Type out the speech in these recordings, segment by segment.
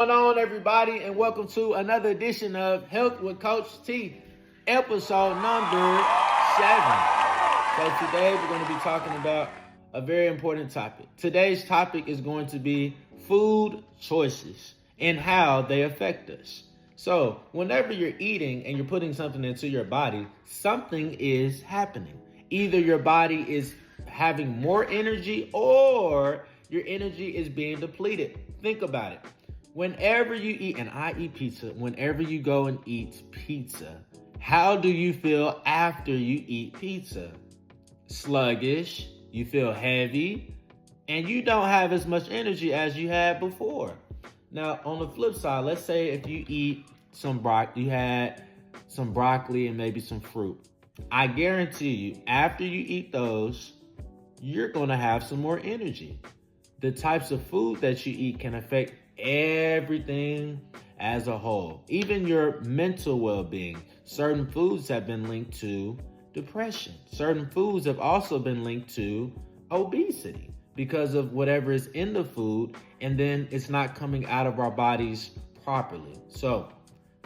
What's going on, everybody, and welcome to another edition of Health with Coach T, episode number 7. So today we're going to be talking about a very important topic. Today's topic is going to be food choices and how they affect us. So whenever you're eating and you're putting something into your body, something is happening. Either your body is having more energy or your energy is being depleted. Think about it. Whenever you eat, and I eat pizza, whenever you go and eat pizza, how do you feel after you eat pizza? Sluggish, you feel heavy, and you don't have as much energy as you had before. Now, on the flip side, let's say if you eat you had some broccoli and maybe some fruit. I guarantee you, after you eat those, you're gonna have some more energy. The types of food that you eat can affect everything as a whole, even your mental well-being. Certain foods have been linked to depression. Certain foods have also been linked to obesity because of whatever is in the food, and then it's not coming out of our bodies properly. So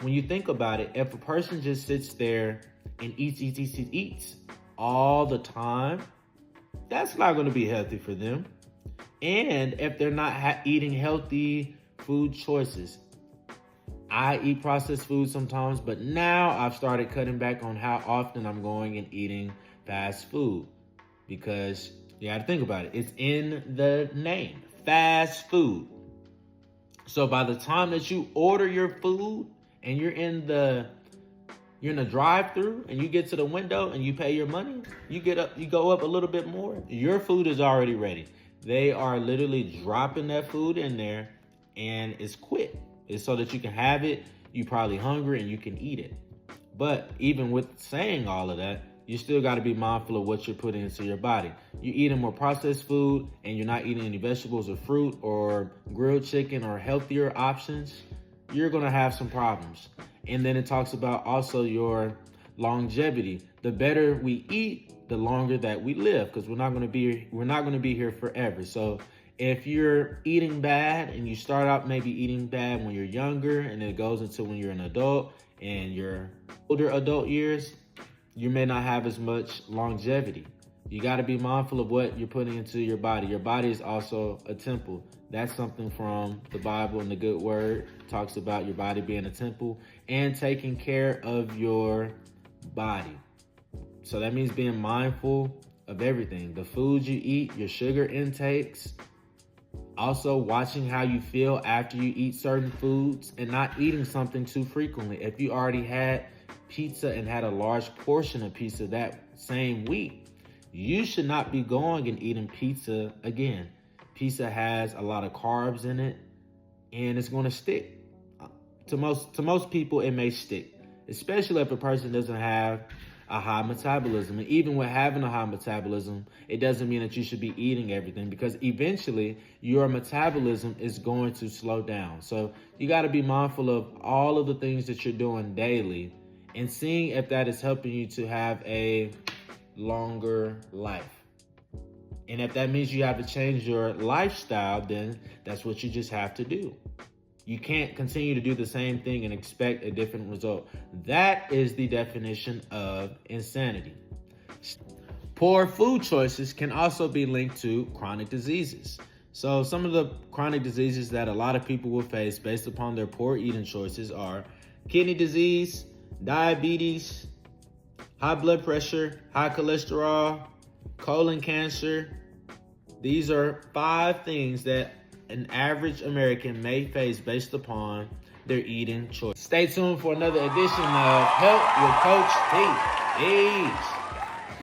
when you think about it, if a person just sits there and eats all the time, that's not going to be healthy for them. And if they're not eating healthy food choices, I eat processed food sometimes, but now I've started cutting back on how often I'm going and eating fast food, because you got to think about it. It's in the name, fast food. So by the time that you order your food and you're in the drive-thru and you get to the window and you pay your money, you go up a little bit more, your food is already ready. They are literally dropping that food in there and it's quick. It's so that you can have it, you're probably hungry and you can eat it. But even with saying all of that, you still got to be mindful of what you're putting into your body. You're eating more processed food and you're not eating any vegetables or fruit or grilled chicken or healthier options, you're going to have some problems. And then it talks about also your longevity. The better we eat, the longer that we live, because we're not going to be here forever. So if you're eating bad and you start out maybe eating bad when you're younger and then it goes into when you're an adult and your older adult years, you may not have as much longevity. You got to be mindful of what you're putting into your body. Your body is also a temple. That's something from the Bible, and the good word talks about your body being a temple and taking care of your body. So that means being mindful of everything. The foods you eat, your sugar intakes, also watching how you feel after you eat certain foods and not eating something too frequently. If you already had pizza and had a large portion of pizza that same week, you should not be going and eating pizza again. Pizza has a lot of carbs in it and it's going to stick. To most people, it may stick, especially if a person doesn't have a high metabolism. And even with having a high metabolism, it doesn't mean that you should be eating everything, because eventually your metabolism is going to slow down. So you got to be mindful of all of the things that you're doing daily and seeing if that is helping you to have a longer life. And if that means you have to change your lifestyle, then that's what you just have to do. You can't continue to do the same thing and expect a different result. That is the definition of insanity. Poor food choices can also be linked to chronic diseases. So some of the chronic diseases that a lot of people will face based upon their poor eating choices are kidney disease, diabetes, high blood pressure, high cholesterol, colon cancer. These are 5 things that an average American may face based upon their eating choice. Stay tuned for another edition of Health with Coach T. Peace.